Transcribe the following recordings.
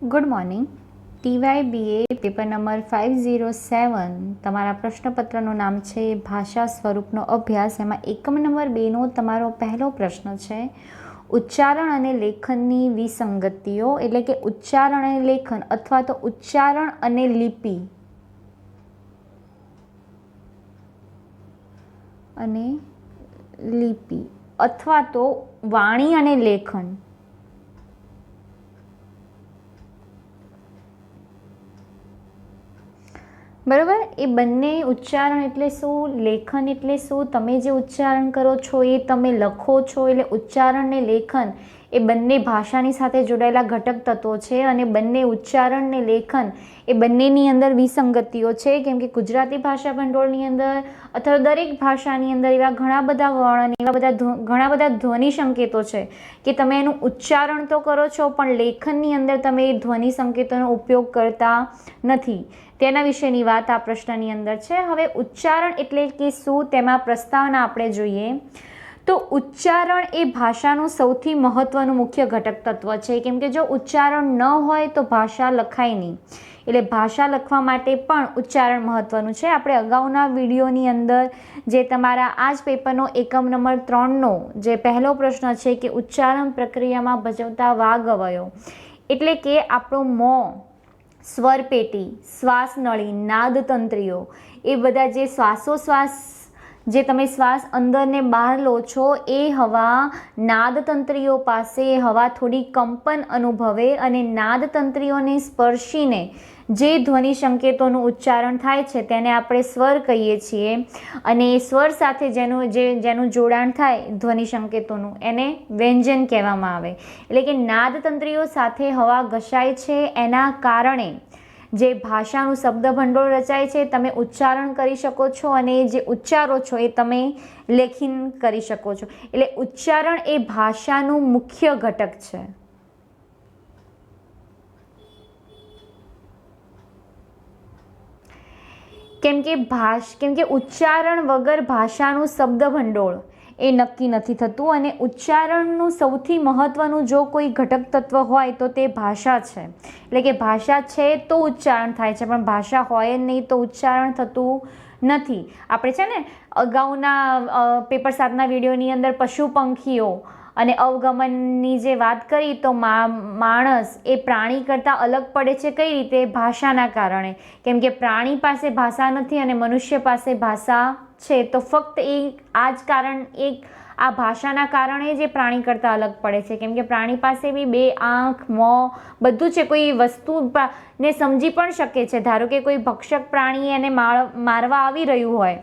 Good morning. TYBA paper number 507 તમારા પ્રશ્નપત્રનું નામ છે ભાષા સ્વરૂપનો અભ્યાસ. એમાં એકમ નંબર 2નો તમારો પહેલો પ્રશ્ન છે ઉચ્ચારણ અને લેખનની વિસંગતિઓ, એટલે કે ઉચ્ચારણ અને લેખન અથવા તો ઉચ્ચારણ અને લિપિ અથવા તો વાણી અને લેખન. બરાબર, એ બંને ઉચ્ચારણ એટલે શું, લેખન એટલે શું, તમે જે ઉચ્ચારણ કરો છો એ તમે લખો છો, એટલે ઉચ્ચારણ ને લેખન એ બંને ભાષાની સાથે જોડાયેલા ઘટક તત્વો છે અને બંને ઉચ્ચારણ ને લેખન એ બંનેની અંદર વિસંગતિઓ છે. કેમ કે ગુજરાતી ભાષા ભંડોળની અંદર અથવા દરેક ભાષાની અંદર એવા ઘણા બધા વર્ણ અને એવા ઘણા બધા ધ્વનિ સંકેતો છે કે તમે એનું ઉચ્ચારણ તો કરો છો પણ લેખનની અંદર તમે એ ધ્વનિ સંકેતોનો ઉપયોગ કરતા નથી. તેના વિશેની વાત આ પ્રશ્નની અંદર છે. હવે ઉચ્ચારણ એટલે કે શું, તેમાં પ્રસ્તાવના આપણે જોઈએ તો ઉચ્ચારણ એ ભાષાનું સૌથી મહત્વનું મુખ્ય ઘટક તત્વ છે. કેમ કે જો ઉચ્ચારણ ન હોય તો ભાષા લખાય નહીં, એટલે ભાષા લખવા માટે પણ ઉચ્ચારણ મહત્વનું છે. આપણે અગાઉના વિડીયોની અંદર જે તમારા આ જ પેપરનો એકમ નંબર 3નો જે પહેલો પ્રશ્ન છે કે ઉચ્ચારણ પ્રક્રિયામાં ભજવતા વાગ અવયવ, એટલે કે આપણું મોં, સ્વરપેટી, શ્વાસનળી, નાદતંત્રીઓ, એ બધા જે શ્વાસોશ્વાસ જે તમે શ્વાસ અંદર ને બહાર લો છો એ હવા નાદતંત્રીઓ પાસે હવા થોડી કંપન અનુભવે અને નાદતંત્રીઓને સ્પર્શીને જે ધ્વનિ સંકેતોનું ઉચ્ચારણ થાય છે તેને આપણે સ્વર કહીએ છીએ. અને એ સ્વર સાથે જેનું જોડાણ થાય ધ્વનિ સંકેતોનું એને વ્યંજન કહેવામાં આવે. એટલે કે નાદતંત્રીઓ સાથે હવા ઘસાય છે, એના કારણે જે ભાષાનું શબ્દ ભંડોળ રચાય છે, તમે ઉચ્ચારણ કરી શકો છો અને જે ઉચ્ચારો છો એ તમે લેખન કરી શકો છો. એટલે ઉચ્ચારણ એ ભાષાનું મુખ્ય ઘટક છે. કેમ કે ઉચ્ચારણ વગર ભાષાનું શબ્દ ભંડોળ એ નક્કી નથી થતું અને ઉચ્ચારણનું સૌથી મહત્વનું જો કોઈ ઘટક તત્વ હોય તો તે ભાષા છે. એટલે કે ભાષા છે તો ઉચ્ચારણ થાય છે, પણ ભાષા હોય નહીં તો ઉચ્ચારણ થતું નથી. આપણે છે ને અગાઉના પેપર 7ના વિડીયોની અંદર પશુ પંખીઓ અને અવગમનની જે વાત કરી તો માણસ એ પ્રાણી કરતાં અલગ પડે છે. કઈ રીતે? ભાષાના કારણે. કેમ કે પ્રાણી પાસે ભાષા નથી અને મનુષ્ય પાસે ભાષા છે, તો ફક્ત આ જ કારણ આ ભાષાના કારણે જે પ્રાણી કરતાં અલગ પડે છે. કેમ કે પ્રાણી પાસે બી 2 આંખ, મોં બધું છે, કોઈ વસ્તુને સમજી પણ શકે છે. ધારો કે કોઈ ભક્ષક પ્રાણી એને મારવા આવી રહ્યું હોય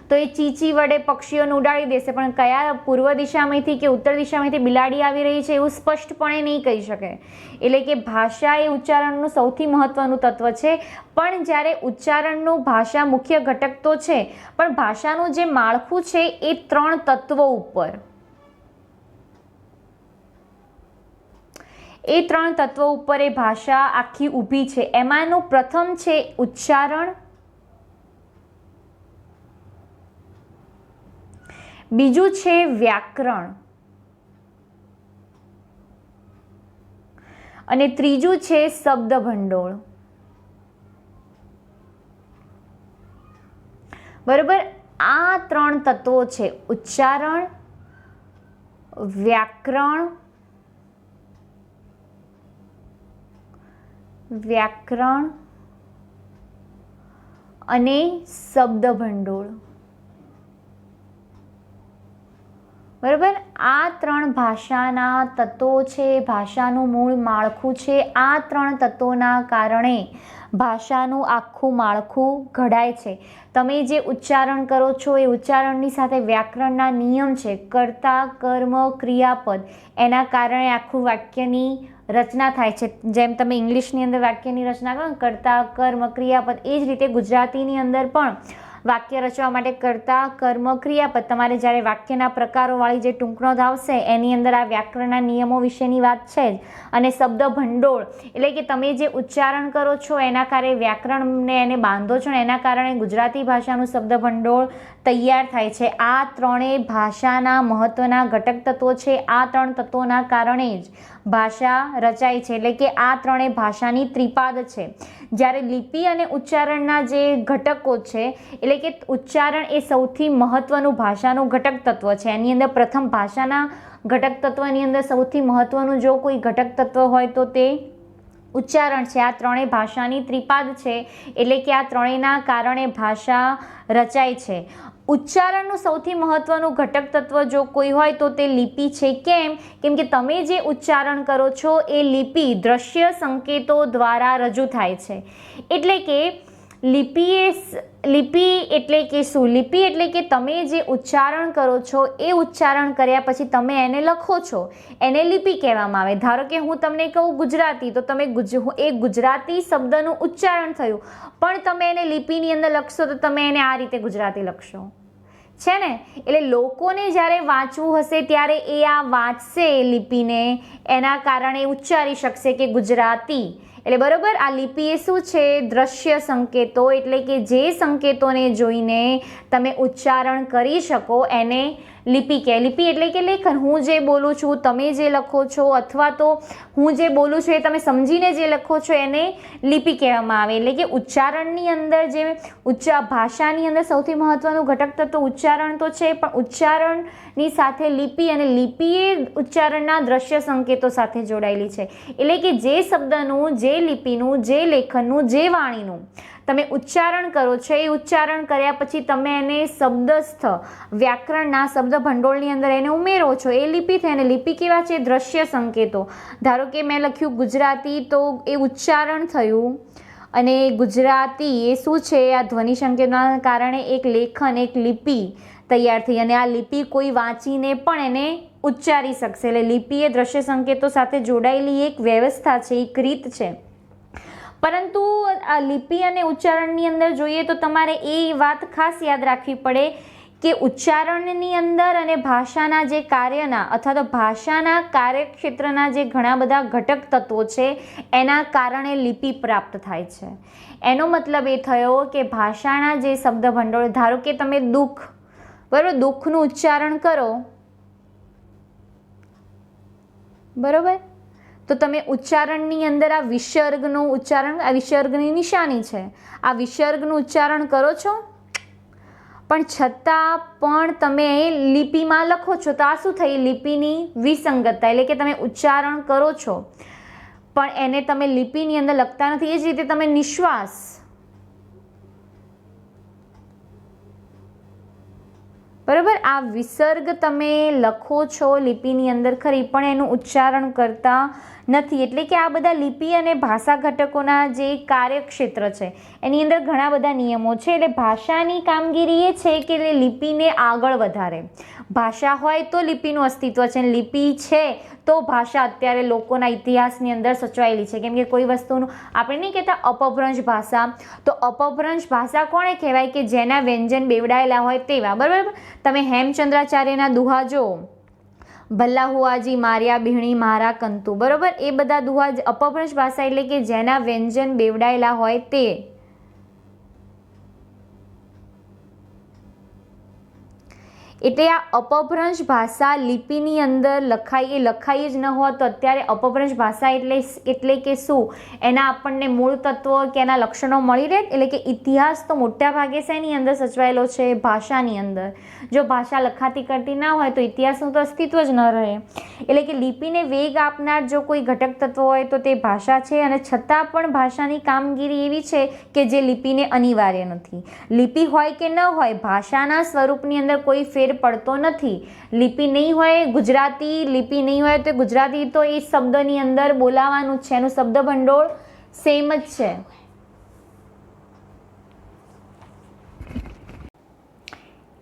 તો એ ચીચી વડે પક્ષીઓને ઉડાડી દેશે, પણ કયા પૂર્વ દિશામાંથી કે ઉત્તર દિશામાંથી બિલાડી આવી રહી છે એવું સ્પષ્ટપણે નહીં કહી શકે. એટલે કે ભાષા એ ઉચ્ચારણનું સૌથી મહત્વનું તત્વ છે. પણ જ્યારે ઉચ્ચારણનું ભાષા મુખ્ય ઘટક તો છે, પણ ભાષાનું જે માળખું છે એ 3 તત્વો ઉપર એ ભાષા આખી ઊભી છે. એમાંનું પ્રથમ છે ઉચ્ચારણ, બીજું છે વ્યાકરણ અને ત્રીજું છે શબ્દ ભંડોળ. બરોબર, આ 3 તત્વો છે ઉચ્ચારણ, વ્યાકરણ અને શબ્દ ભંડોળ. બરાબર, આ 3 ભાષાના તત્વો છે, ભાષાનું મૂળ માળખું છે. આ 3 તત્વોના કારણે ભાષાનું આખું માળખું ઘડાય છે. તમે જે ઉચ્ચારણ કરો છો એ ઉચ્ચારણની સાથે વ્યાકરણના નિયમ છે, કર્તા, કર્મ, ક્રિયાપદ, એના કારણે આખું વાક્યની રચના થાય છે. જેમ તમે ઇંગ્લિશની અંદર વાક્યની રચના કરો, કર્તા, કર્મ, ક્રિયાપદ, એ જ રીતે ગુજરાતીની અંદર પણ વાક્ય રચવા માટે કર્તા, કર્મ, ક્રિયાપદ. તમારે જ્યારે વાક્યના પ્રકારોવાળી જે ટૂંકનોંધ આવશે એની અંદર આ વ્યાકરણના નિયમો વિશેની વાત છે જ. અને શબ્દ ભંડોળ એટલે કે તમે જે ઉચ્ચારણ કરો છો એના કારણે વ્યાકરણને એને બાંધો છો ને એના કારણે ગુજરાતી ભાષાનું શબ્દ ભંડોળ તૈયાર થાય છે। આ ત્રણેય ભાષાના મહત્ત્વના ઘટક તત્વો છે। આ ત્રણ તત્વોના કારણે જ ભાષા રચાય છે, એટલે કે આ ત્રણેય ભાષાની ત્રિપાદ છે। જ્યારે લિપિ અને ઉચ્ચારણના જે ઘટકો છે, એટલે કે ઉચ્ચારણ એ સૌથી મહત્ત્વનું ભાષાનું ઘટક તત્વ છે। એની અંદર પ્રથમ ભાષાના ઘટક તત્વની અંદર સૌથી મહત્ત્વનું જો કોઈ ઘટક તત્વ હોય તો તે ઉચ્ચારણ છે। આ ત્રણેય ભાષાની ત્રિપાદ છે, એટલે કે આ ત્રણેયના કારણે ભાષા રચાય છે। ઉચ્ચારણનું સૌથી મહત્ત્વનું ઘટક તત્વ જો કોઈ હોય તો તે લિપિ છે। કેમ કે તમે જે ઉચ્ચારણ કરો છો એ લિપિ દ્રશ્ય સંકેતો દ્વારા રજૂ થાય છે। એટલે કે લિપિ એટલે કે શું? લિપિ એટલે કે તમે જે ઉચ્ચારણ કરો છો એ ઉચ્ચારણ કર્યા પછી તમે એને લખો છો, એને લિપિ કહેવામાં આવે। ધારો કે હું તમને કહું ગુજરાતી, તો તમે એ ગુજરાતી શબ્દનું ઉચ્ચારણ થયું, પણ તમે એને લિપિની અંદર લખશો તો તમે એને આ રીતે ગુજરાતી લખશો, છે ને? એટલે લોકોને જ્યારે વાંચવું હશે ત્યારે એ આ વાંચશે લિપિને, એના કારણે ઉચ્ચારી શકશે કે ગુજરાતી। એટલે બરોબર, આ લિપિ એ શું છે? દ્રશ્ય સંકેતો, એટલે કે જે સંકેતોને જોઈને તમે ઉચ્ચારણ કરી શકો એને લિપિ કહે। લિપિ એટલે કે લેખન। હું જે બોલું છું, તમે જે લખો છો, અથવા તો હું જે બોલું છું એ તમે સમજીને જે લખો છો એને લિપિ કહેવામાં આવે। એટલે કે ઉચ્ચારણની અંદર જે ભાષાની અંદર સૌથી મહત્ત્વનું ઘટક તત્વ ઉચ્ચારણ તો છે, પણ ઉચ્ચારણની સાથે લિપિ, અને લિપિ એ ઉચ્ચારણના દ્રશ્ય સંકેતો સાથે જોડાયેલી છે। એટલે કે જે શબ્દનું, જે લિપિનું, જે લેખનનું, જે વાણીનું તમે ઉચ્ચારણ કરો છો, એ ઉચ્ચારણ કર્યા પછી તમે એને શબ્દસ્થ વ્યાકરણના શબ્દ ભંડોળની અંદર એને ઉમેરો છો, એ લિપિ થાય। અને લિપિ કેવા છે? દ્રશ્ય સંકેતો। ધારો કે મેં લખ્યું ગુજરાતી, તો એ ઉચ્ચારણ થયું, અને ગુજરાતી એ શું છે? આ ધ્વનિ સંકેતના કારણે એક લેખન, એક લિપિ તૈયાર થઈ, અને આ લિપિ કોઈ વાંચીને પણ એને ઉચ્ચારી શકશે। એટલે લિપિ એ દ્રશ્ય સંકેતો સાથે જોડાયેલી એક વ્યવસ્થા છે, એક રીત છે। પરંતુ આ લિપિ અને ઉચ્ચારણની અંદર જોઈએ તો તમારે એ વાત ખાસ યાદ રાખવી પડે કે ઉચ્ચારણની અંદર અને ભાષાના જે કાર્યના અથવા તો ભાષાના કાર્યક્ષેત્રના જે ઘણા બધા ઘટક તત્વો છે એના કારણે લિપિ પ્રાપ્ત થાય છે। એનો મતલબ એ થયો કે ભાષાના જે શબ્દ ભંડોળ, ધારો કે તમે દુઃખ, બરાબર, દુઃખનું ઉચ્ચારણ કરો, બરાબર, તો તમે ઉચ્ચારણની અંદર આ વિસર્ગનું ઉચ્ચારણ, આ વિસર્ગની નિશાની છે, આ વિસર્ગનું ઉચ્ચારણ કરો છો, પણ છતાં પણ તમે લિપિમાં લખો છો, તો આ શું થઈ? લિપિની વિસંગતતા। એટલે કે તમે ઉચ્ચારણ કરો છો પણ એને તમે લિપિની અંદર લખતા નથી। એ જ રીતે તમે નિશ્વાસ, બરાબર, આ વિસર્ગ તમે લખો છો લિપિની અંદર ખરી, પણ એનું ઉચ્ચારણ કરતા નથી। એટલે કે આ બધા લિપિ અને ભાષા ઘટકોના જે કાર્યક્ષેત્ર છે એની અંદર ઘણા બધા નિયમો છે। એટલે ભાષાની કામગીરી એ છે કે લિપિને આગળ વધારે। ભાષા હોય તો લિપિનું અસ્તિત્વ છે, અને લિપિ છે તો ભાષા અત્યારે લોકોના ઇતિહાસની અંદર સચવાયેલી છે। કેમ કે કોઈ વસ્તુનું આપણે નહીં કહેતા અપભ્રંશ ભાષા, તો અપભ્રંશ ભાષા કોણે કહેવાય? કે જેના વ્યંજન બેવડાયેલા હોય તેવા, બરાબર। તમે હેમચંદ્રાચાર્યના દુહા જો, ભલ્લા હુઆજી માર્યા બિહણી મારા કંતુ, બરાબર, એ બધા દુહા અપભ્રંશ ભાષા, એટલે કે જેના વ્યંજન બેવડાયેલા હોય તે। એટલે આ અપભ્રંશ ભાષા લિપિની અંદર લખાઈ જ ન હોત તો અત્યારે અપભ્રંશ ભાષા એટલે કે શું? એના આપણને મૂળ તત્વો કે એના લક્ષણો મળી રહે। એટલે કે ઇતિહાસ તો મોટા ભાગે શેની અંદર સચવાયેલો છે? ભાષાની અંદર। જો ભાષા લખાતી કરતી ના હોય તો ઇતિહાસનું તો અસ્તિત્વ જ ન રહે। એટલે કે લિપિને વેગ આપનાર જો કોઈ ઘટક તત્વ હોય તો તે ભાષા છે, અને છતાં પણ ભાષાની કામગીરી એવી છે કે જે લિપિને અનિવાર્ય નથી। લિપિ હોય કે ન હોય, ભાષાના સ્વરૂપની અંદર કોઈ ફેર પડતો નથી। લિપિ નહીં હોય ગુજરાતી, લિપિ નહીં હોય તો ગુજરાતી તો એ શબ્દની અંદર બોલાવાનું છે, એનું શબ્દ ભંડોળ સેમ જ છે।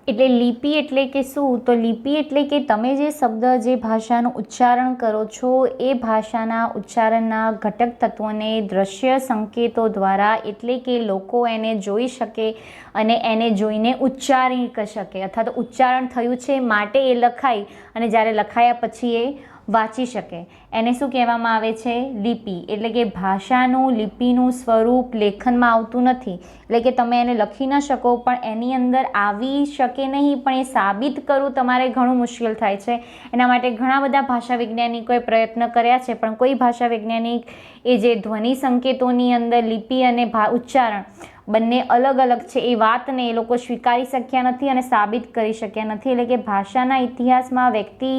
એટલે લિપિ એટલે કે શું? તો લિપિ એટલે કે તમે જે શબ્દ, જે ભાષાનું ઉચ્ચારણ કરો છો એ ભાષાના ઉચ્ચારણના ઘટક તત્વોને દ્રશ્ય સંકેતો દ્વારા, એટલે કે લોકો એને જોઈ શકે અને એને જોઈને ઉચ્ચારી શકે, અથવા તો ઉચ્ચારણ થયું છે માટે એ લખાય, અને જ્યારે લખાયા પછી એ વાંચી શકે એને શું કહેવામાં આવે છે? લિપિ. એટલે કે ભાષાનું લિપિનું સ્વરૂપ લેખનમાં આવતું નથી, એટલે કે તમે એને લખી ન શકો પણ એની અંદર આવી શકે નહીં, પણ એ સાબિત કરવું તમારે ઘણું મુશ્કેલ થાય છે. એના માટે ઘણા બધા ભાષા વૈજ્ઞાનિકોએ પ્રયત્ન કર્યા છે, પણ કોઈ ભાષા વૈજ્ઞાનિક એ જે ધ્વનિ સંકેતોની અંદર લિપિ અને ઉચ્ચારણ બંને અલગ અલગ છે એ વાતને એ લોકો સ્વીકારી શક્યા નથી અને સાબિત કરી શક્યા નથી. એટલે કે ભાષાના ઇતિહાસમાં વ્યક્તિ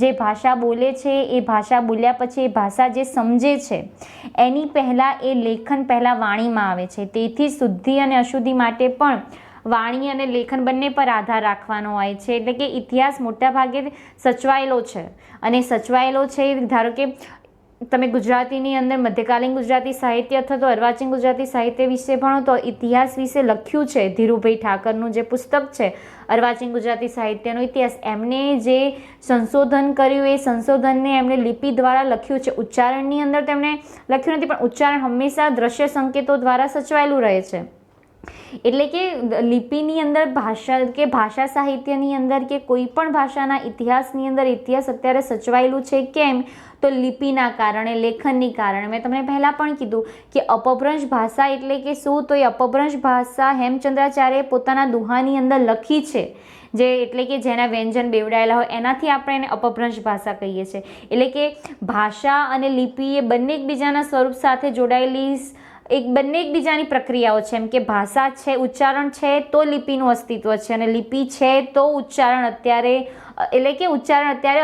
જે ભાષા બોલે છે એ ભાષા બોલ્યા પછી એ ભાષા જે સમજે છે એની પહેલાં એ લેખન પહેલાં વાણીમાં આવે છે. તેથી શુદ્ધિ અને અશુદ્ધિ માટે પણ વાણી અને લેખન બંને પર આધાર રાખવાનો હોય છે. એટલે કે ઇતિહાસ મોટાભાગે સચવાયેલો છે, અને સચવાયેલો છે ધારો કે તમે ગુજરાતીની અંદર મધ્યકાલીન ગુજરાતી સાહિત્ય અથવા તો અર્વાચીન ગુજરાતી સાહિત્ય વિશે ભણો તો ઇતિહાસ વિશે લખ્યું છે. ધીરુભાઈ ઠાકરનું જે પુસ્તક છે અર્વાચીન ગુજરાતી સાહિત્યનો ઇતિહાસ, એમને જે સંશોધન કર્યું એ સંશોધનને એમણે લિપિ દ્વારા લખ્યું છે. ઉચ્ચારણની અંદર તેમણે લખ્યું નથી, પણ ઉચ્ચારણ હંમેશા દ્રશ્ય સંકેતો દ્વારા સચવાયેલું રહે છે. એટલે કે લિપિની અંદર ભાષા સાહિત્યની અંદર કે કોઈ પણ ભાષાના ઇતિહાસની અંદર ઇતિહાસ અત્યારે સચવાયેલું છે. કેમ? તો લિપિના કારણે, લેખનની કારણે. મેં તમને પહેલાં પણ કીધું કે અપભ્રંશ ભાષા એટલે કે શું? તો એ અપભ્રંશ ભાષા હેમચંદ્રાચાર્યએ પોતાના દુહાની અંદર લખી છે, જે એટલે કે જેના વ્યંજન બેવડાયેલા હોય એનાથી આપણે એને અપભ્રંશ ભાષા કહીએ છીએ. એટલે કે ભાષા અને લિપિ એ બંને એકબીજાના સ્વરૂપ સાથે જોડાયેલી બંને એકબીજાની પ્રક્રિયાઓ છે. એમ કે ભાષા છે, ઉચ્ચારણ છે તો લિપિનું અસ્તિત્વ છે, અને લિપિ છે તો ઉચ્ચારણ અત્યારે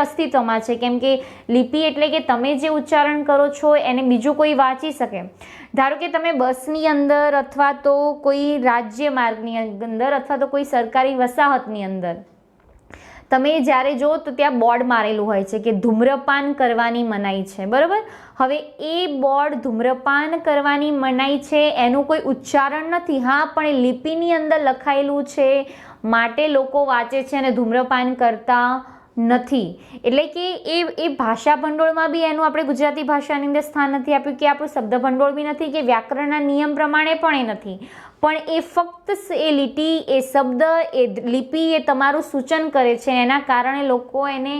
અસ્તિત્વમાં છે. કેમ કે લિપિ એટલે કે તમે જે ઉચ્ચારણ કરો છો એને બીજું કોઈ વાંચી શકે. ધારો કે તમે બસની અંદર અથવા તો કોઈ રાજ્ય માર્ગની અંદર અથવા તો કોઈ સરકારી વસાહતની અંદર તમે જ્યારે જો તો ત્યાં બોર્ડ મારેલું હોય છે કે ધૂમ્રપાન કરવાની મનાઈ છે, બરાબર? હવે એ બોર્ડ ધૂમ્રપાન કરવાની મનાઈ છે એનું કોઈ ઉચ્ચારણ નથી, હા, પણ એ લિપિની અંદર લખાયેલું છે માટે લોકો વાંચે છે અને ધૂમ્રપાન કરતા નથી. એટલે કે એ ભાષા ભંડોળમાં બી એનું આપણે ગુજરાતી ભાષાની અંદર સ્થાન નથી આપ્યું, કે આપણું શબ્દ ભંડોળ બી નથી, કે વ્યાકરણના નિયમ પ્રમાણે પણ એ નથી, પણ એ ફક્ત એ લીટી, એ શબ્દ, એ લિપિ એ તમારું સૂચન કરે છે, એના કારણે લોકો એને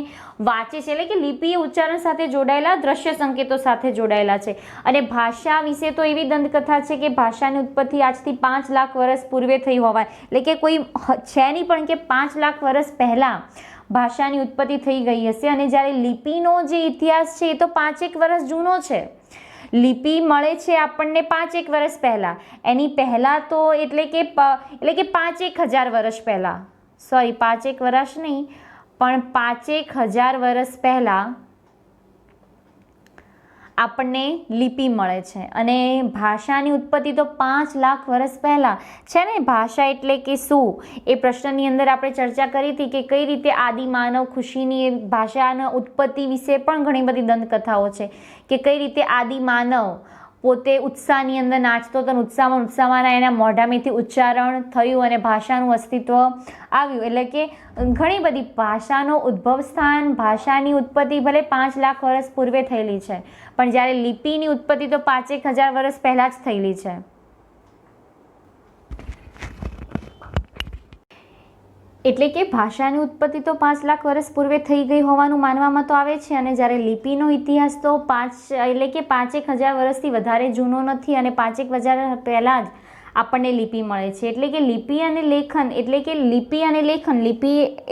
વાંચે છે. એટલે કે લિપિ એ ઉચ્ચારણ સાથે જોડાયેલા દ્રશ્ય સંકેતો સાથે જોડાયેલા છે. અને ભાષા વિશે તો એવી દંતકથા છે કે ભાષાની ઉત્પત્તિ આજથી 5 લાખ વર્ષ પૂર્વે થઈ હોવાય, એટલે કે કોઈ છે નહીં પણ કે 5 લાખ વર્ષ પહેલાં ભાષાની ઉત્પત્તિ થઈ ગઈ હશે. અને જ્યારે લિપિનો જે ઇતિહાસ છે એ તો 5 વર્ષ જૂનો છે. લિપિ મળે છે આપણને 5 વર્ષ પહેલાં, એની પહેલાં તો એટલે કે 5,000 વર્ષ પહેલાં, સોરી 5 વર્ષ નહીં પણ 5,000 વર્ષ પહેલાં આપણને લિપિ મળે છે. અને ભાષાની ઉત્પત્તિ તો 5 લાખ વર્ષ પહેલાં છે ને. ભાષા એટલે કે શું એ પ્રશ્નની અંદર આપણે ચર્ચા કરી હતી કે કઈ રીતે આદિમાનવ ખુશીની ભાષાના ઉત્પત્તિ વિશે પણ ઘણી બધી દંતકથાઓ છે કે કઈ રીતે આદિમાનવ પોતે ઉત્સાહની અંદર નાચતો હતો, ઉત્સાહમાં એના મોઢામાંથી ઉચ્ચારણ થયું અને ભાષાનું અસ્તિત્વ આવ્યું. એટલે કે ઘણી બધી ભાષાનો ઉદ્ભવ સ્થાન, ભાષાની ઉત્પત્તિ ભલે 5 લાખ વર્ષ પૂર્વે થયેલી છે, પણ જ્યારે લિપિની ઉત્પત્તિ તો 5,000 વર્ષ પહેલાં જ થયેલી છે. એટલે કે ભાષાની ઉત્પત્તિ તો 5 લાખ વર્ષ પૂર્વે થઈ ગઈ હોવાનું માનવામાં તો આવે છે. અને જ્યારે લિપિનો ઇતિહાસ તો 5,000 વર્ષથી વધારે જૂનો નથી, અને 5,000 પહેલાં જ આપણને લિપિ મળે છે. એટલે કે લિપિ અને લેખન એટલે કે લિપિ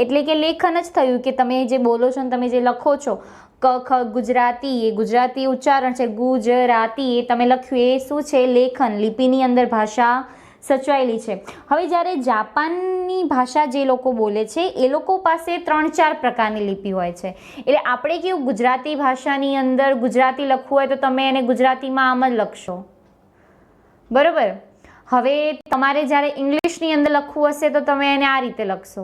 એટલે કે લેખન જ થયું કે તમે જે બોલો છો ને તમે જે લખો છો. ક ખ ગુજરાતી એ ગુજરાતી ઉચ્ચારણ છે, ગુજરાતી એ તમે લખ્યું એ શું છે? લેખન. લિપિની અંદર ભાષા સચવાયેલી છે. હવે જ્યારે જાપાનની ભાષા જે લોકો બોલે છે એ લોકો પાસે 3-4 પ્રકારની લિપિ હોય છે. એટલે આપણે કેવું ગુજરાતી ભાષાની અંદર ગુજરાતી લખવું હોય તો તમે એને ગુજરાતીમાં આમ જ લખશો, બરાબર? હવે તમારે જ્યારે ઇંગ્લિશની અંદર લખવું હશે તો તમે એને આ રીતે લખશો.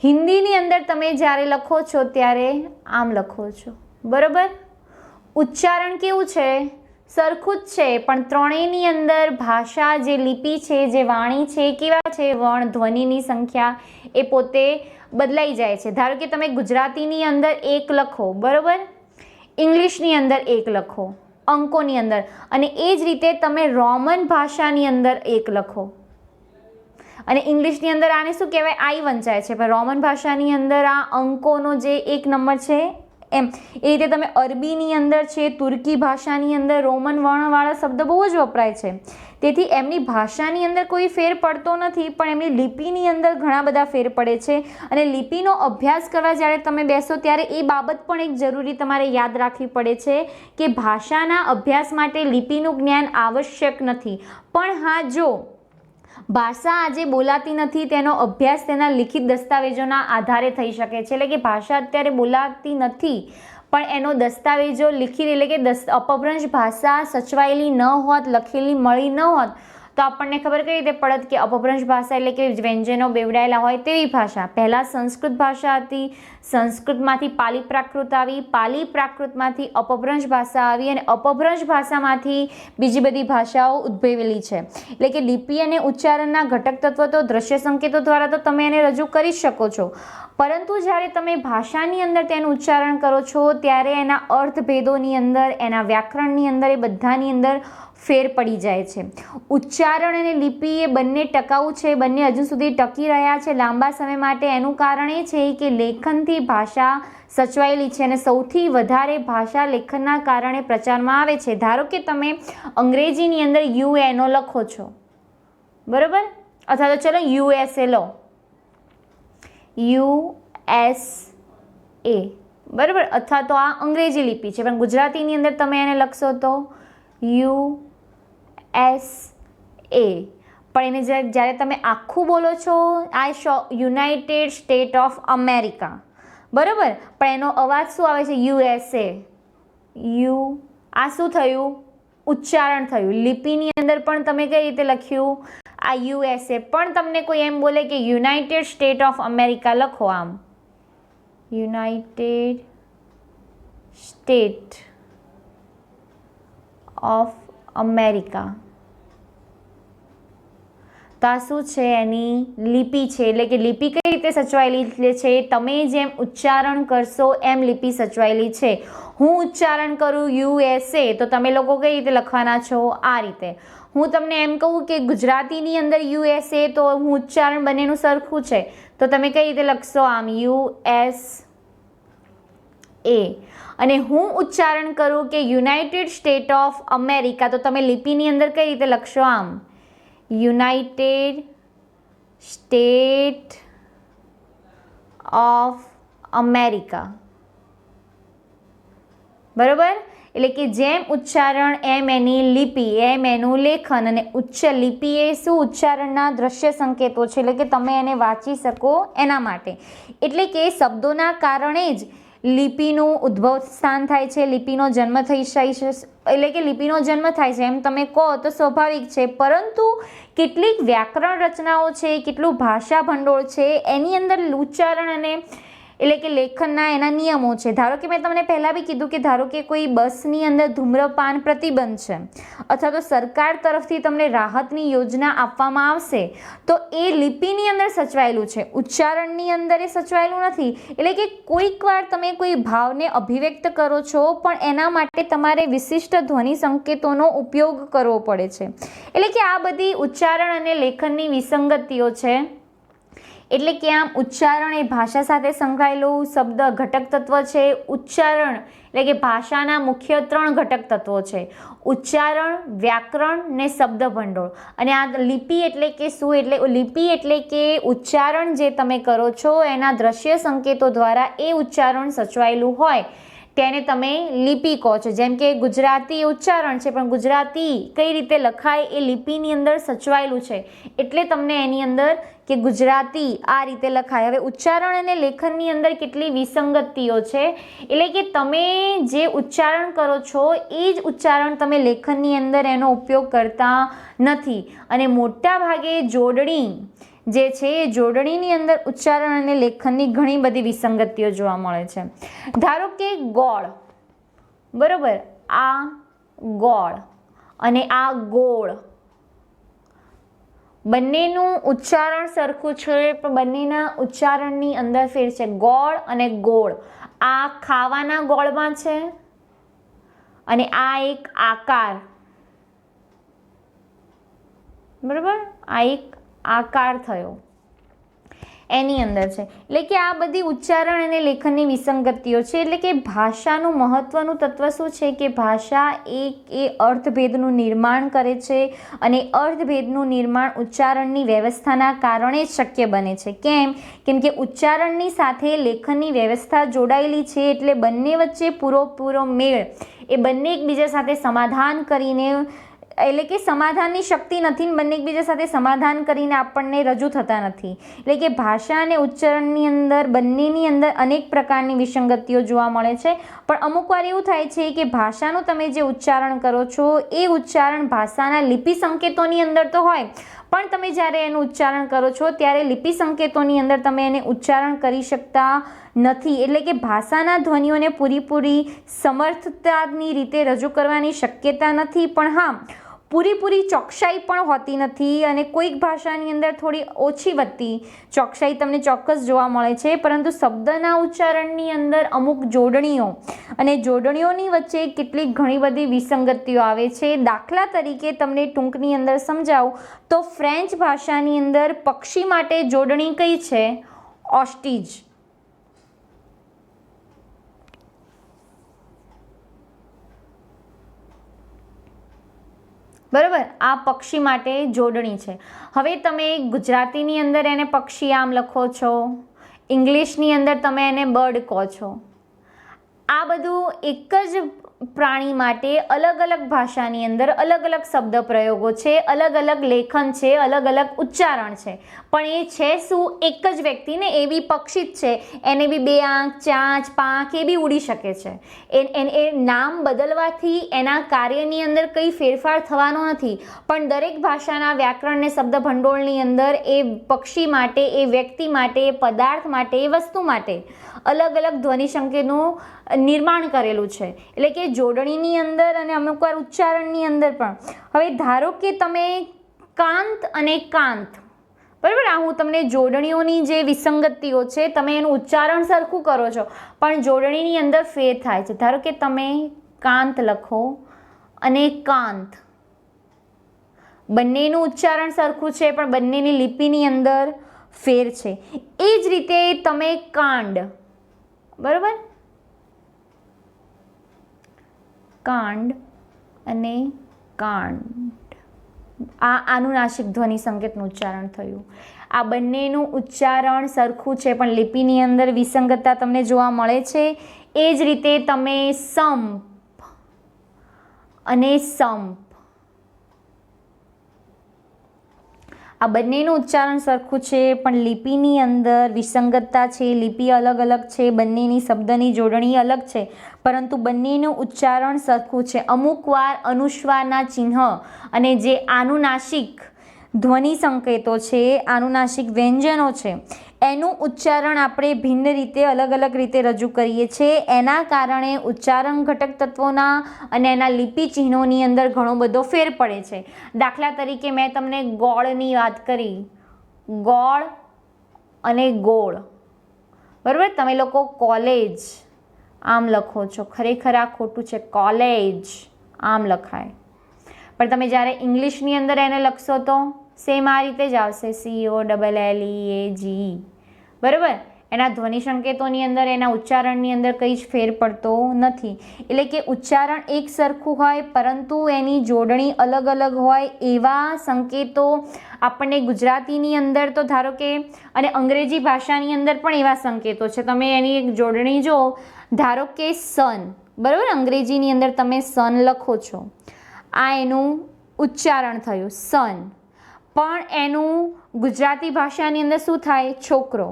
હિન્દીની અંદર તમે જ્યારે લખો છો ત્યારે આમ લખો છો, બરાબર? ઉચ્ચારણ કેવું છે? સરખું જ છે, પણ ત્રણેયની અંદર ભાષા જે લિપિ છે, જે વાણી છે, કેવા છે? વર્ણ, ધ્વનિની સંખ્યા એ પોતે બદલાઈ જાય છે. ધારો કે તમે ગુજરાતીની અંદર 1 લખો, બરાબર? ઇંગ્લિશની અંદર 1 લખો અંકોની અંદર, અને એ જ રીતે તમે રોમન ભાષાની અંદર 1 લખો અને ઇંગ્લિશની અંદર આને શું કહેવાય, આઈ વંચાય છે, પણ રોમન ભાષાની અંદર આ અંકોનો જે 1 નંબર છે એમ. એ રીતે તમે અરબીની અંદર છે, તુર્કી ભાષાની અંદર રોમન વર્ણવાળા શબ્દ બહુ જ વપરાય છે. તેથી એમની ભાષાની અંદર કોઈ ફેર પડતો નથી, પણ એમની લિપિની અંદર ઘણા બધા ફેર પડે છે. અને લિપિનો અભ્યાસ કરવા જ્યારે તમે બેસો ત્યારે એ બાબત પણ એક જરૂરી તમારે યાદ રાખવી પડે છે કે ભાષાના અભ્યાસ માટે લિપિનું જ્ઞાન આવશ્યક નથી. પણ હા, જો ભાષા આજે બોલાતી નથી, તેનો અભ્યાસ તેના લિખિત દસ્તાવેજોના આધારે થઈ શકે છે. એટલે કે ભાષા અત્યારે બોલાતી નથી, પણ એનો દસ્તાવેજો લિખિત એટલે કે અપભ્રંશ ભાષા સચવાયેલી ન હોત, લખેલી મળી ન હોત, તો આપણને ખબર કઈ રીતે પડત કે અપભ્રંશ ભાષા એટલે કે વ્યંજનો બેવડાયેલા હોય તેવી ભાષા. પહેલાં સંસ્કૃત ભાષા હતી, સંસ્કૃતમાંથી પાલી પ્રાકૃત આવી, પાલી પ્રાકૃતમાંથી અપભ્રંશ ભાષા આવી, અને અપભ્રંશ ભાષામાંથી બીજી બધી ભાષાઓ ઉદ્ભવેલી છે. એટલે કે લિપિ અને ઉચ્ચારણના ઘટક તત્વો તો દ્રશ્ય સંકેતો દ્વારા તો તમે એને રજૂ કરી શકો છો, પરંતુ જ્યારે તમે ભાષાની અંદર તેનું ઉચ્ચારણ કરો છો ત્યારે એના અર્થભેદોની અંદર, એના વ્યાકરણની અંદર, એ બધાની અંદર ફેર પડી જાય છે. ઉચ્ચારણ અને લિપિ એ બંને ટકાઉ છે, બંને હજુ સુધી ટકી રહ્યા છે લાંબા સમય માટે. એનું કારણ એ છે કે લેખનથી ભાષા સચવાયેલી છે, અને સૌથી વધારે ભાષા લેખનના કારણે પ્રચારમાં આવે છે. ધારો કે તમે અંગ્રેજીની અંદર UNO લખો છો, બરાબર, અથવા તો ચલો USA લો, USA, બરાબર, અથવા તો આ અંગ્રેજી લિપિ છે, પણ ગુજરાતીની અંદર તમે એને લખશો તો USA. પણ એને જ્યારે તમે આખું બોલો છો, યુનાઇટેડ સ્ટેટ ઓફ અમેરિકા, બરાબર, પણ એનો અવાજ શું આવે છે, USA. આ શું થયું, ઉચ્ચારણ થયું. લિપિની અંદર પણ તમે કઈ રીતે લખ્યું, આ USA. પણ તમને કોઈ એમ બોલે કે યુનાઇટેડ સ્ટેટ ઓફ અમેરિકા લખો, આમ યુનાઇટેડ સ્ટેટ ઓફ અમેરિકા, તો આ શું છે, એની લિપિ છે. એટલે કે લિપિ કઈ રીતે સચવાયેલી છે, તમે જેમ ઉચ્ચારણ કરશો એમ લિપિ સચવાયેલી છે. હું ઉચ્ચારણ કરું USA, તો તમે લોકો કઈ રીતે લખવાના છો, આ રીતે. હું તમને એમ કહું કે ગુજરાતીની અંદર USA, તો હું ઉચ્ચારણ બંનેનું સરખું છે, તો તમે કઈ રીતે લખશો, આમ USA. અને હું ઉચ્ચારણ કરું કે યુનાઇટેડ સ્ટેટ ઓફ અમેરિકા, તો તમે લિપિની અંદર કઈ રીતે લખશો, આમ યુનાઇટેડ સ્ટેટ ઓફ અમેરિકા, બરાબર. એટલે કે જેમ ઉચ્ચારણ એમ એની લિપિ, એમ એનું લેખન. અને ઉચ્ચ લિપિ એ શું, ઉચ્ચારણના દ્રશ્ય સંકેતો છે, એટલે કે તમે એને વાંચી શકો એના માટે. એટલે કે શબ્દોના કારણે જ લિપિનું ઉદ્ભવ સ્થાન થાય છે, લિપિનો જન્મ થઈ જાય છે. એટલે કે લિપિનો જન્મ થાય છે એમ તમે કહો તો સ્વાભાવિક છે, પરંતુ કેટલીક વ્યાકરણ રચનાઓ છે, કેટલું ભાષા ભંડોળ છે, એની અંદર ઉચ્ચારણ અને એટલે કે લેખનના એના નિયમો છે. ધારો કે મેં તમને પહેલાં બી કીધું કે ધારો કે કોઈ બસની અંદર ધૂમ્રપાન પ્રતિબંધ છે, અથવા તો સરકાર તરફથી તમને રાહતની યોજના આપવામાં આવશે, તો એ લિપિની અંદર સચવાયેલું છે, ઉચ્ચારણની અંદર એ સચવાયેલું નથી. એટલે કે કોઈક વાર તમે કોઈ ભાવને અભિવ્યક્ત કરો છો, પણ એના માટે તમારે વિશિષ્ટ ધ્વનિ સંકેતોનો ઉપયોગ કરવો પડે છે. એટલે કે આ બધી ઉચ્ચારણ અને લેખનની વિસંગતિઓ છે. એટલે કે આમ ઉચ્ચારણ એ ભાષા સાથે સંકળાયેલું શબ્દ ઘટક તત્વ છે. ઉચ્ચારણ એટલે કે ભાષાના મુખ્ય 3 ઘટક તત્વો છે, ઉચ્ચારણ, વ્યાકરણ ને શબ્દ ભંડોળ. અને આ લિપિ એટલે કે શું, એટલે લિપિ એટલે કે ઉચ્ચારણ જે તમે કરો છો એના દ્રશ્ય સંકેતો દ્વારા એ ઉચ્ચારણ સચવાયેલું હોય તેને તમે લિપિ કહો છો. જેમ કે ગુજરાતી ઉચ્ચારણ છે, પણ ગુજરાતી કઈ રીતે લખાય એ લિપિની અંદર સચવાયેલું છે, એટલે તમને એની અંદર કે ગુજરાતી આ રીતે લખાય. હવે ઉચ્ચારણ અને લેખનની અંદર કેટલી વિસંગતિઓ છે, એટલે કે તમે જે ઉચ્ચારણ કરો છો એ જ ઉચ્ચારણ તમે લેખનની અંદર એનો ઉપયોગ કરતા નથી. અને મોટા ભાગે જોડણી જે છે એ જોડણીની અંદર ઉચ્ચારણ અને લેખનની ઘણી બધી વિસંગતિઓ જોવા મળે છે. ધારો કે ગોળ, બરોબર, આ ગોળ અને આ ગોળ, બંનેનું ઉચ્ચારણ સરખું છે, પણ બંનેના ઉચ્ચારણની અંદર ફેર છે. ગોળ અને ગોળ, આ ખાવાના ગોળમાં છે અને આ એક આકાર, બરાબર, આ એક આકાર થયો, એની અંદર છે. એટલે કે આ બધી ઉચ્ચારણ અને લેખનની વિસંગતિઓ છે. એટલે કે ભાષાનું મહત્વનું તત્વ શું છે કે ભાષા એ અર્થભેદનું નિર્માણ કરે છે અને અર્થભેદનું નિર્માણ ઉચ્ચારણની વ્યવસ્થાના કારણે જ શક્ય બને છે. કેમ કે ઉચ્ચારણની સાથે લેખનની વ્યવસ્થા જોડાયેલી છે, એટલે બંને વચ્ચે પૂરો મેળ, એ બંને એકબીજા સાથે સમાધાન કરીને, એટલે કે સમાધાનની શક્તિ નથી, બંને એકબીજા સાથે સમાધાન કરીને આપણને રજૂ થતા નથી. એટલે કે ભાષા અને ઉચ્ચારણની અંદર બંનેની અંદર અનેક પ્રકારની વિસંગતિઓ જોવા મળે છે. પણ અમુક વાર એવું થાય છે કે ભાષાનું તમે જે ઉચ્ચારણ કરો છો એ ઉચ્ચારણ ભાષાના લિપિ સંકેતોની અંદર તો હોય, પણ તમે જ્યારે એનું ઉચ્ચારણ કરો છો ત્યારે લિપિ સંકેતોની અંદર તમે એને ઉચ્ચારણ કરી શકતા નથી. એટલે કે ભાષાના ધ્વનિઓને પૂરેપૂરી સમર્થતાની રીતે રજૂ કરવાની શક્યતા નથી, પણ હા, પૂરેપૂરી ચોકસાઈ પણ હોતી નથી અને કોઈક ભાષાની અંદર થોડી ઓછી વધતી ચોકસાઈ તમને ચોક્કસ જોવા મળે છે. પરંતુ શબ્દના ઉચ્ચારણની અંદર અમુક જોડણીઓ અને જોડણીઓની વચ્ચે કેટલીક ઘણી બધી વિસંગતિઓ આવે છે. દાખલા તરીકે તમને ટૂંકની અંદર સમજાવું તો ફ્રેન્ચ ભાષાની અંદર પક્ષી માટે જોડણી કઈ છે? ઓસ્ટ્રીચ. બરાબર, આ પક્ષી માટે જોડણી છે. હવે તમે ગુજરાતીની અંદર એને પક્ષી આમ લખો છો, ઇંગ્લિશની અંદર તમે એને બર્ડ કહો છો. આ બધું એક જ પ્રાણી માટે અલગ અલગ ભાષાની અંદર અલગ અલગ શબ્દ પ્રયોગો છે, અલગ અલગ લેખન છે, અલગ અલગ ઉચ્ચારણ છે, પણ એ છે શું? એક જ વ્યક્તિને, એ બી પક્ષી જ છે. એને બી 2 આંખ, ચાંચ, પાંખ એ બી ઉડી શકે છે. એ નામ બદલવાથી એના કાર્યની અંદર કંઈ ફેરફાર થવાનો નથી, પણ દરેક ભાષાના વ્યાકરણ અને શબ્દ ભંડોળની અંદર એ પક્ષી માટે, એ વ્યક્તિ માટે, એ પદાર્થ માટે, એ વસ્તુ માટે અલગ અલગ ધ્વનિ સંકેતનું નિર્માણ કરેલું છે. એટલે કે જોડણીની અંદર અને અમુક વાર ઉચ્ચારણની અંદર પણ. હવે ધારો કે તમે કાંત અને કાંત, બરાબર, આ હું તમને જોડણીઓની જે વિસંગતિઓ છે, તમે એનું ઉચ્ચારણ સરખું કરો છો પણ જોડણીની અંદર ફેર થાય છે. ધારો કે તમે કાંત લખો અને કાંત, બંનેનું ઉચ્ચારણ સરખું છે પણ બંનેની લિપિની અંદર ફેર છે. એ જ રીતે તમે કાંડ, બરાબર, કાંડ અને કાંડ, આનુનાસિક ધ્વનિ સંકેતનું ઉચ્ચારણ થયું. આ બંનેનું ઉચ્ચારણ સરખું છે પણ લિપિની અંદર વિસંગતતા તમને જોવા મળે છે. એ જ રીતે તમે સંપ અને સંપ, આ બંનેનું ઉચ્ચારણ સરખું છે પણ લિપિની અંદર વિસંગતતા છે, લિપિ અલગ અલગ છે, બંનેની શબ્દની જોડણી અલગ છે, પરંતુ બંનેનું ઉચ્ચારણ સરખું છે. અમુક વાર અનુસ્વારના ચિહ્ન અને જે આનુનાસિક ધ્વનિ સંકેતો છે, આનુનાસિક વ્યંજનો છે, એનું ઉચ્ચારણ આપણે ભિન્ન રીતે અલગ અલગ રીતે રજૂ કરીએ છીએ. એના કારણે ઉચ્ચારણ ઘટક તત્વોના અને એના લિપિ ચિહ્નોની અંદર ઘણો બધો ફેર પડે છે. દાખલા તરીકે મેં તમને ગોળની વાત કરી, ગોળ અને ગોળ, બરાબર. તમે લોકો કોલેજ આમ લખો છો, ખરેખર આ ખોટું છે, કોલેજ આમ લખાય. પણ તમે જ્યારે ઇંગ્લિશની અંદર એને લખશો તો સેમ આ રીતે જ આવશે, COLLEAG, બરાબર. એના ધ્વનિ સંકેતોની અંદર, એના ઉચ્ચારણની અંદર કંઈ જ ફેર પડતો નથી. એટલે કે ઉચ્ચારણ એક સરખું હોય પરંતુ એની જોડણી અલગ અલગ હોય એવા સંકેતો આપણને ગુજરાતીની અંદર તો ધારો કે, અને અંગ્રેજી ભાષાની અંદર પણ એવા સંકેતો છે. તમે એની એક જોડણી જો, ધારો કે સન, બરાબર, અંગ્રેજીની અંદર તમે સન લખો છો, આ એનું ઉચ્ચારણ થયું સન, પણ એનું ગુજરાતી ભાષાની અંદર શું થાય? છોકરો,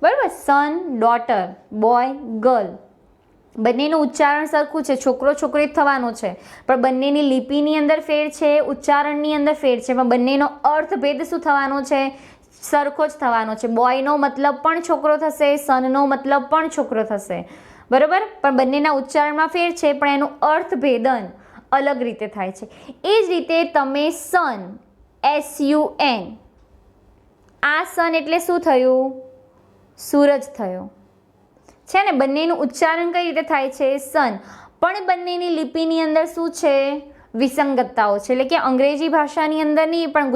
બરાબર. સન, ડોટર, બોય, ગર્લ, બંનેનું ઉચ્ચારણ સરખું છે, છોકરો છોકરી થવાનો છે, પણ બંનેની લિપિની અંદર ફેર છે, ઉચ્ચારણની અંદર ફેર છે, પણ બંનેનો અર્થભેદ શું થવાનો છે? સરખો જ થવાનો છે. બોયનો મતલબ પણ છોકરો થશે, સનનો મતલબ પણ છોકરો થશે, બરાબર. પણ બંનેના ઉચ્ચારણમાં ફેર છે પણ એનું અર્થભેદન અલગ રીતે થાય છે. એ જ રીતે તમે સન, SUN, આ સન એટલે શું થયું? સૂરજ થયો છે ને. બંનેનું ઉચ્ચારણ કઈ રીતે થાય છે? સન, પણ બંનેની લિપિની અંદર શું છે? વિસંગતતાઓ છે, એટલે કે અંગ્રેજી ભાષાની અંદર નહીં પણ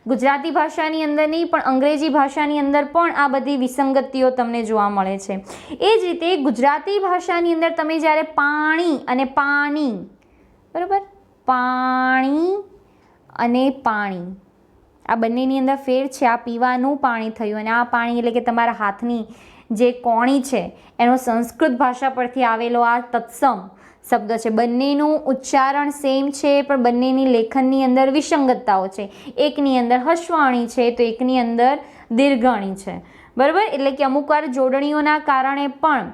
ગુજરાતી ભાષાની અંદર નહીં પણ અંગ્રેજી ભાષાની અંદર પણ આ બધી વિસંગતિઓ તમને જોવા મળે છે. એ જ રીતે ગુજરાતી ભાષાની અંદર તમે જ્યારે પાણી અને પાણી, બરાબર, પાણી અને પાણી આ બંનેની અંદર ફેર છે. આ પીવાનું પાણી થયું અને આ પાણી એટલે કે તમારા હાથની જે કોણી છે એનો સંસ્કૃત ભાષા પરથી આવેલો આ તત્સમ શબ્દ છે. બંનેનું ઉચ્ચારણ સેમ છે પણ બંનેની લેખનની અંદર વિસંગતતાઓ છે. એકની અંદર હસ્વઅણી છે તો એકની અંદર દીર્ઘઅણી છે, બરાબર. એટલે કે અમુક વાર જોડણીઓના કારણે પણ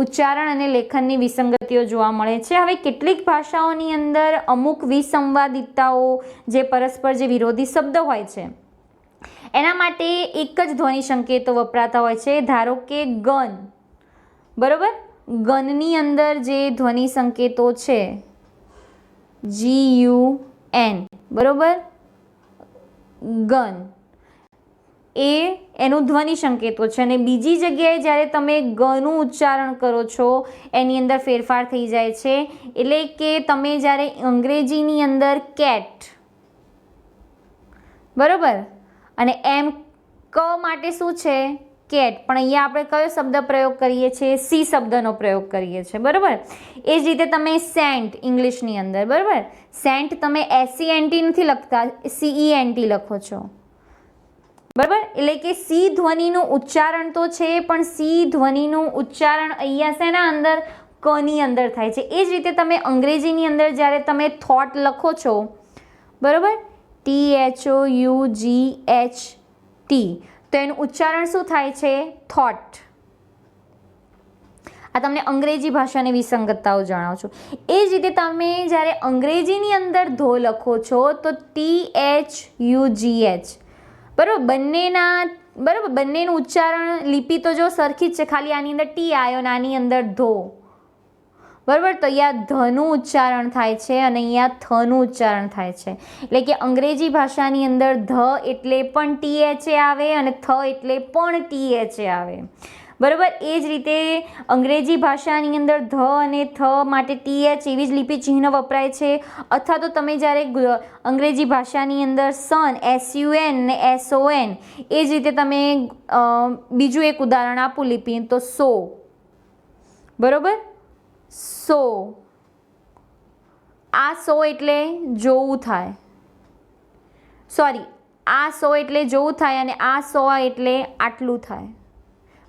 ઉચ્ચારણ અને લેખનની વિસંગતિઓ જોવા મળે છે. હવે કેટલીક ભાષાઓની અંદર અમુક વિસંવાદિતાઓ જે પરસ્પર જે વિરોધી શબ્દ હોય છે એના માટે એક જ ધ્વનિ સંકેતો વપરાતા હોય છે. ધારો કે ગન, બરાબર, ગનની અંદર જે ધ્વનિ સંકેતો છે GUN, બરાબર, ગન એનું ધ્વનિ સંકેતો છે અને બીજી જગ્યાએ જ્યારે તમે ગનું ઉચ્ચારણ કરો છો એની અંદર ફેરફાર થઈ જાય છે. એટલે કે તમે જ્યારે અંગ્રેજીની અંદર કેટ, બરાબર, અને ક માટે શું છે કેટ, પણ અહીંયા આપણે કયો શબ્દ પ્રયોગ કરીએ છીએ? સી શબ્દનો પ્રયોગ કરીએ છીએ, બરાબર. એ જ રીતે તમે સેન્ટ ઇંગ્લિશની અંદર, બરાબર, સેન્ટ તમે SENT નથી લખતા, CENT લખો છો, બરાબર. એટલે કે સી ધ્વનિનું ઉચ્ચારણ તો છે પણ સી ધ્વનિનું ઉચ્ચારણ અહીંયા શેના અંદર? કની અંદર થાય છે. એ જ રીતે તમે અંગ્રેજીની અંદર જ્યારે તમે થોટ લખો છો, બરાબર, THOUGHT, તો એનું ઉચ્ચારણ શું થાય છે? થોટ. આ તમને અંગ્રેજી ભાષાની વિસંગતતાઓ જણાવું છું. એ જ રીતે તમે જ્યારે અંગ્રેજીની અંદર ધો લખો છો તો THUGH, બરાબર, બંનેનું ઉચ્ચારણ લિપિ તો જો સરખી જ છે, ખાલી આની અંદર ટી આવ્યો અને આની અંદર ધો, બરાબર. તો અહીંયા ધનું ઉચ્ચારણ થાય છે અને અહીંયા થનું ઉચ્ચારણ થાય છે. એટલે કે અંગ્રેજી ભાષાની અંદર ધ એટલે પણ TH આવે અને થ એટલે પણ TH આવે, બરાબર. એ જ રીતે અંગ્રેજી ભાષાની અંદર ધ અને થ માટે TH એવી જ લિપિ ચિહ્ન વપરાય છે. અથવા તો તમે જ્યારે અંગ્રેજી ભાષાની અંદર સન SUN ને SON, એ જ રીતે તમે બીજું એક ઉદાહરણ આપું લિપિ તો સો, બરાબર, સો. આ સો એટલે જોવું થાય, સોરી, આ સો એટલે જોવું થાય અને આ સો એટલે આટલું થાય.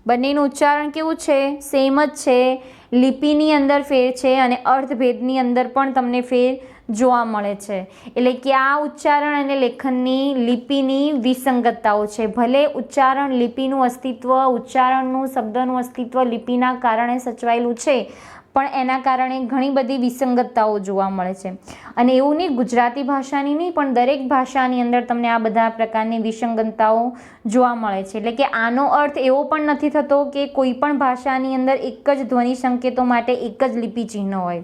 બંનેનું ઉચ્ચારણ કેવું છે? સેમ જ છે. લિપિની અંદર ફેર છે અને અર્થભેદની અંદર પણ તમને ફેર જોવા મળે છે. એટલે કે આ ઉચ્ચારણ અને લેખનની લિપિની વિસંગતતાઓ છે. ભલે ઉચ્ચારણ લિપિનું અસ્તિત્વ, ઉચ્ચારણનું શબ્દનું અસ્તિત્વ લિપિના કારણે સચવાયેલું છે પણ એના કારણે ઘણી બધી વિસંગતતાઓ જોવા મળે છે. અને એવું નહીં ગુજરાતી ભાષાની નહીં પણ દરેક ભાષાની અંદર તમને આ બધા પ્રકારની વિસંગતતાઓ જોવા મળે છે. એટલે કે આનો અર્થ એવો પણ નથી થતો કે કોઈ પણ ભાષાની અંદર એક જ ધ્વનિ સંકેતો માટે એક જ લિપિ ચિહ્ન હોય.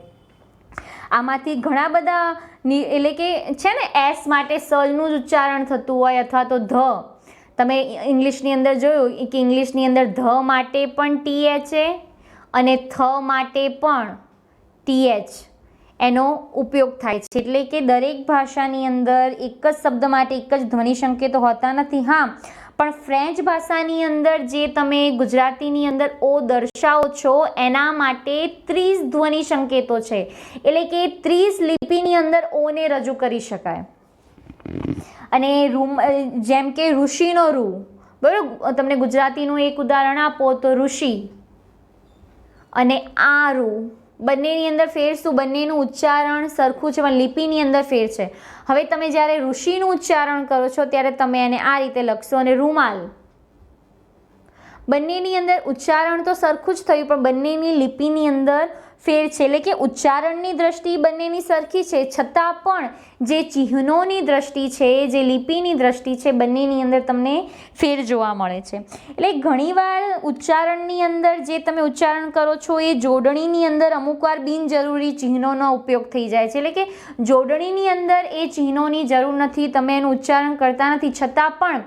આમાંથી ઘણા બધા એટલે કે છે ને એસ માટે સલનું જ ઉચ્ચારણ થતું હોય અથવા તો ધ. તમે ઇંગ્લિશની અંદર જોયું કે ઇંગ્લિશની અંદર ધ માટે પણ TH અને થ માટે પણ TH એનો ઉપયોગ થાય છે. એટલે કે દરેક ભાષાની અંદર એક જ શબ્દ માટે એક જ ધ્વનિ સંકેતો હોતા નથી. હા, પણ ફ્રેન્ચ ભાષાની અંદર જે તમે ગુજરાતીની અંદર ઓ દર્શાવો છો એના માટે 30 ધ્વનિ સંકેતો છે. એટલે કે 30 લિપિની અંદર ઓને રજૂ કરી શકાય. અને જેમ કે ઋષિનો રૂ, બરાબર, તમને ગુજરાતીનું એક ઉદાહરણ આપો તો ઋષિ અને આ રૂ, બંનેની અંદર ફેર શું? બંનેનું ઉચ્ચારણ સરખું છે પણ લિપિની અંદર ફેર છે. હવે તમે જ્યારે ઋષિનું ઉચ્ચારણ કરો છો ત્યારે તમે એને આ રીતે લખશો અને રૂમાલ. બંનેની અંદર ઉચ્ચારણ તો સરખું જ થયું પણ બંનેની લિપિની અંદર ફેર છે. એટલે કે ઉચ્ચારણની દ્રષ્ટિ બંનેની સરખી છે છતાં પણ જે ચિહ્નોની દ્રષ્ટિ છે, જે લિપિની દ્રષ્ટિ છે, બંનેની અંદર તમને ફેર જોવા મળે છે. એટલે ઘણીવાર ઉચ્ચારણની અંદર જે તમે ઉચ્ચારણ કરો છો એ જોડણીની અંદર અમુકવાર બિનજરૂરી ચિહ્નોનો ઉપયોગ થઈ જાય છે. એટલે કે જોડણીની અંદર એ ચિહ્નોની જરૂર નથી, તમે એનું ઉચ્ચારણ કરતા નથી છતાં પણ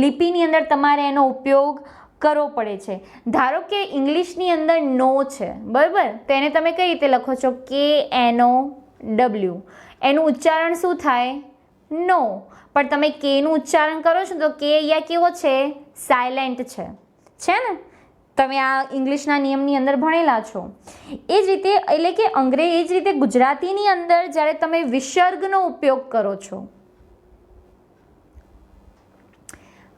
લિપિની અંદર તમારે એનો ઉપયોગ કરવો પડે છે. ધારો કે ઇંગ્લિશની અંદર નો છે, બરાબર, તો એને તમે કઈ રીતે લખો છો? KNO W. એનું ઉચ્ચારણ શું થાય? નો. પણ તમે કેનું ઉચ્ચારણ કરો છો તો કે અહીંયા કેવો છે? સાયલેન્ટ છે ને? તમે આ ઇંગ્લિશના નિયમની અંદર ભણેલા છો. એ જ રીતે એટલે કે એ જ રીતે ગુજરાતીની અંદર જ્યારે તમે વિસર્ગનો ઉપયોગ કરો છો,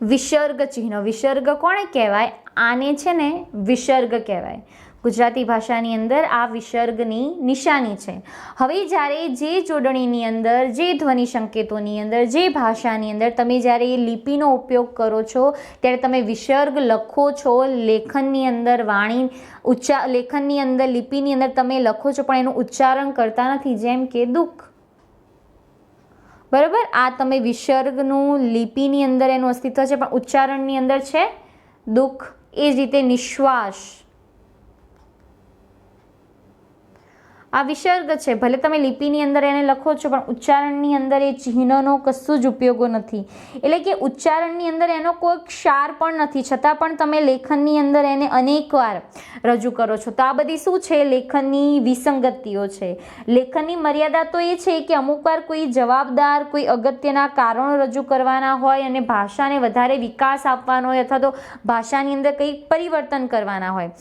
વિસર્ગ ચિહ્ન, વિસર્ગ કોને કહેવાય? આને છે ને વિસર્ગ કહેવાય. ગુજરાતી ભાષાની અંદર આ વિસર્ગની નિશાની છે. હવે જ્યારે જે જોડણીની અંદર, જે ધ્વનિ સંકેતોની અંદર, જે ભાષાની અંદર તમે જ્યારે એ લિપિનો ઉપયોગ કરો છો ત્યારે તમે વિસર્ગ લખો છો, લેખનની અંદર લેખનની અંદર, લિપિની અંદર તમે લખો છો પણ એનું ઉચ્ચારણ કરતા નથી, જેમ કે દુઃખ. બરાબર? આ તમે વિસર્ગનું લિપિની અંદર એનું અસ્તિત્વ છે પણ ઉચ્ચારણની અંદર છે દુઃખ. એ જ રીતે નિશ્વાસ, આ વિસર્ગ છે. ભલે તમે લિપિની અંદર એને લખો છો પણ ઉચ્ચારણની અંદર એ ચિહ્નનો કશું જ ઉપયોગો નથી. એટલે કે ઉચ્ચારણની અંદર એનો કોઈ ક્ષાર પણ નથી, છતાં પણ તમે લેખનની અંદર એને અનેકવાર રજૂ કરો છો. તો આ બધી શું છે? લેખનની વિસંગતિઓ છે. લેખનની મર્યાદા તો એ છે કે અમુકવાર કોઈ જવાબદાર, કોઈ અગત્યના કારણો રજૂ કરવાના હોય અને ભાષાને વધારે વિકાસ આપવાનો હોય અથવા તો ભાષાની અંદર કંઈક પરિવર્તન કરવાના હોય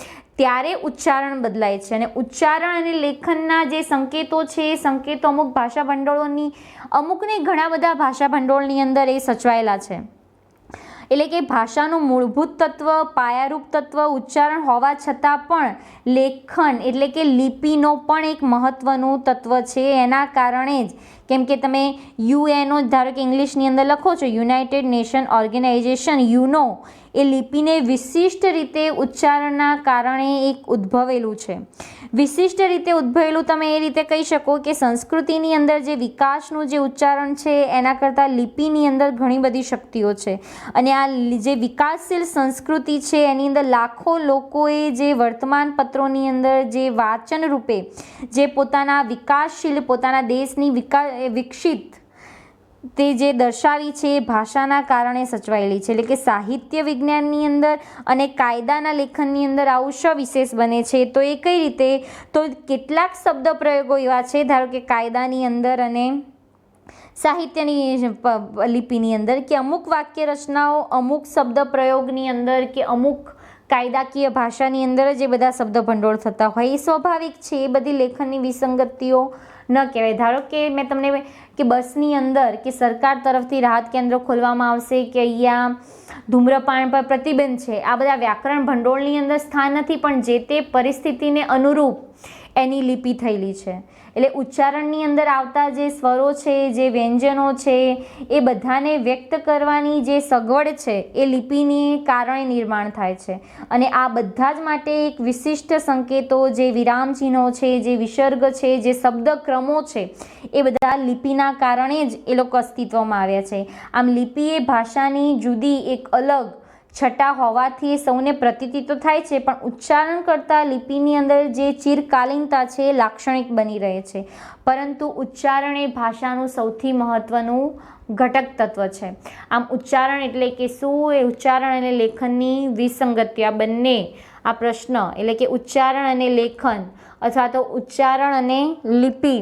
ત્યારે ઉચ્ચારણ બદલાય છે. અને ઉચ્ચારણ અને લેખનના જે સંકેતો છે એ સંકેતો અમુક ભાષા ભંડોળોની, અમુકને ઘણા બધા ભાષા ભંડોળની અંદર એ સચવાયેલા છે. એટલે કે ભાષાનું મૂળભૂત તત્વ, પાયારૂપ તત્વ ઉચ્ચારણ હોવા છતાં પણ લેખન એટલે કે લિપિનો પણ એક મહત્વનું તત્વ છે. એના કારણે જ, કેમ કે તમે યુએનઓ ધારો કે ઇંગ્લિશની અંદર લખો છો, યુનાઇટેડ નેશન ઓર્ગેનાઇઝેશન, યુનો, એ લિપિને વિશિષ્ટ રીતે ઉચ્ચારણના કારણે એક ઉદ્ભવેલું છે. વિશિષ્ટ રીતે ઉદ્ભવેલું તમે એ રીતે કહી શકો કે સંસ્કૃતિની અંદર જે વિકાસનું જે ઉચ્ચારણ છે એના કરતાં લિપિની અંદર ઘણી બધી શક્તિઓ છે. અને આ જે વિકાસશીલ સંસ્કૃતિ છે એની અંદર લાખો લોકોએ જે વર્તમાન પત્રોની અંદર જે વાચન રૂપે જે પોતાના વિકાસશીલ, પોતાના દેશની વિકસિત તે જે દર્શાવી છે એ ભાષાના કારણે સચવાયેલી છે. એટલે કે સાહિત્ય વિજ્ઞાનની અંદર અને કાયદાના લેખનની અંદર આવું સવિશેષ બને છે. તો એ કઈ રીતે? તો કેટલાક શબ્દ પ્રયોગો એવા છે, ધારો કે કાયદાની અંદર અને સાહિત્યની લિપિની અંદર, કે અમુક વાક્ય રચનાઓ અમુક શબ્દ પ્રયોગની અંદર કે અમુક કાયદાકીય ભાષાની અંદર જ એ બધા શબ્દ ભંડોળ થતા હોય. એ સ્વાભાવિક છે. એ બધી લેખનની વિસંગતિઓ ન કહેવાય. ધારો કે મેં તમને કે બસની અંદર કે સરકાર તરફથી રાહત કેન્દ્રો ખોલવામાં આવશે કે અહીંયા ધૂમ્રપાન પર પ્રતિબંધ છે, આ બધા વ્યાકરણ ભંડોળની અંદર સ્થાન નથી પણ જે તે પરિસ્થિતિને અનુરૂપ એની લિપિ થયેલી છે. એટલે ઉચ્ચારણની અંદર આવતા જે સ્વરો છે, જે વ્યંજનો છે, એ બધાને વ્યક્ત કરવાની જે સગવડ છે એ લિપિને કારણે નિર્માણ થાય છે. અને આ બધા જ માટે એક વિશિષ્ટ સંકેતો, જે વિરામચિહ્નો છે, જે વિસર્ગ છે, જે શબ્દક્રમો છે, એ બધા લિપિના કારણે જ એ લોકો અસ્તિત્વમાં આવ્યા છે. આમ લિપિ એ ભાષાની જુદી એક અલગ છટા હોવાથી એ સૌને પ્રતીતિ તો થાય છે પણ ઉચ્ચારણ કરતાં લિપિની અંદર જે ચિરકાલીનતા છે એ લાક્ષણિક બની રહે છે. પરંતુ ઉચ્ચારણ એ ભાષાનું સૌથી મહત્ત્વનું ઘટક તત્વ છે. આમ ઉચ્ચારણ એટલે કે શું? એ ઉચ્ચારણ અને લેખનની વિસંગતિ, આ બંને, આ પ્રશ્ન એટલે કે ઉચ્ચારણ અને લેખન અથવા તો ઉચ્ચારણ અને લિપિ,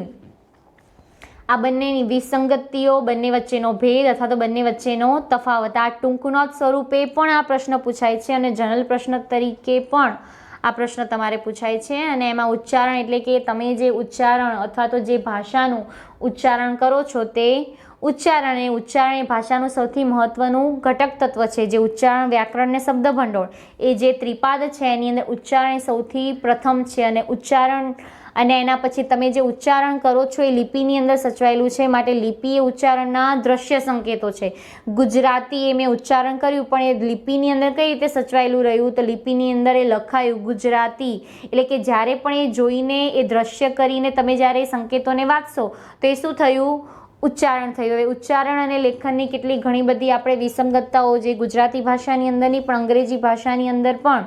આ બંનેની વિસંગતિઓ, બંને વચ્ચેનો ભેદ અથવા તો બંને વચ્ચેનો તફાવત, આ ટૂંકનોટ સ્વરૂપે પણ આ પ્રશ્ન પૂછાય છે અને જનરલ પ્રશ્ન તરીકે પણ આ પ્રશ્ન તમારે પૂછાય છે. અને એમાં ઉચ્ચારણ એટલે કે તમે જે ઉચ્ચારણ અથવા તો જે ભાષાનું ઉચ્ચારણ કરો છો તે ઉચ્ચારણ એ ભાષાનું સૌથી મહત્ત્વનું ઘટક તત્વ છે. જે ઉચ્ચારણ, વ્યાકરણ ને શબ્દ ભંડોળ, એ જે ત્રિપાદ છે એની અંદર ઉચ્ચારણ સૌથી પ્રથમ છે. અને ઉચ્ચારણ અને એના પછી તમે જે ઉચ્ચારણ કરો છો એ લિપિની અંદર સચવાયેલું છે. માટે લિપિ એ ઉચ્ચારણના દ્રશ્ય સંકેતો છે. ગુજરાતી એ મેં ઉચ્ચારણ કર્યું પણ એ લિપિની અંદર કઈ રીતે સચવાયેલું રહ્યું? તો લિપિની અંદર એ લખાયું ગુજરાતી. એટલે કે જ્યારે પણ એ જોઈને, એ દ્રશ્ય કરીને તમે જ્યારે એ સંકેતોને વાંચશો તો એ શું થયું? ઉચ્ચારણ થયું. હવે ઉચ્ચારણ અને લેખનની કેટલી ઘણી બધી આપણે વિસંગતતાઓ જે ગુજરાતી ભાષાની અંદરની પણ અંગ્રેજી ભાષાની અંદર પણ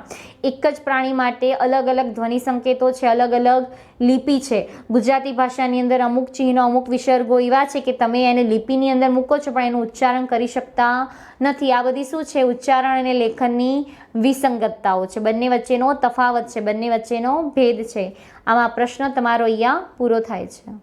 એક જ પ્રાણી માટે અલગ અલગ ધ્વનિ સંકેતો છે, અલગ અલગ લિપિ છે. ગુજરાતી ભાષાની અંદર અમુક ચિહ્નો, અમુક વિસર્ગો એવા છે કે તમે એને લિપિની અંદર મૂકો છો પણ એનું ઉચ્ચારણ કરી શકતા નથી. આ બધી શું છે? ઉચ્ચારણ અને લેખનની વિસંગતતાઓ છે. બંને વચ્ચેનો તફાવત છે, બંને વચ્ચેનો ભેદ છે. આમાં પ્રશ્ન તમારો અહીંયા પૂરો થાય છે.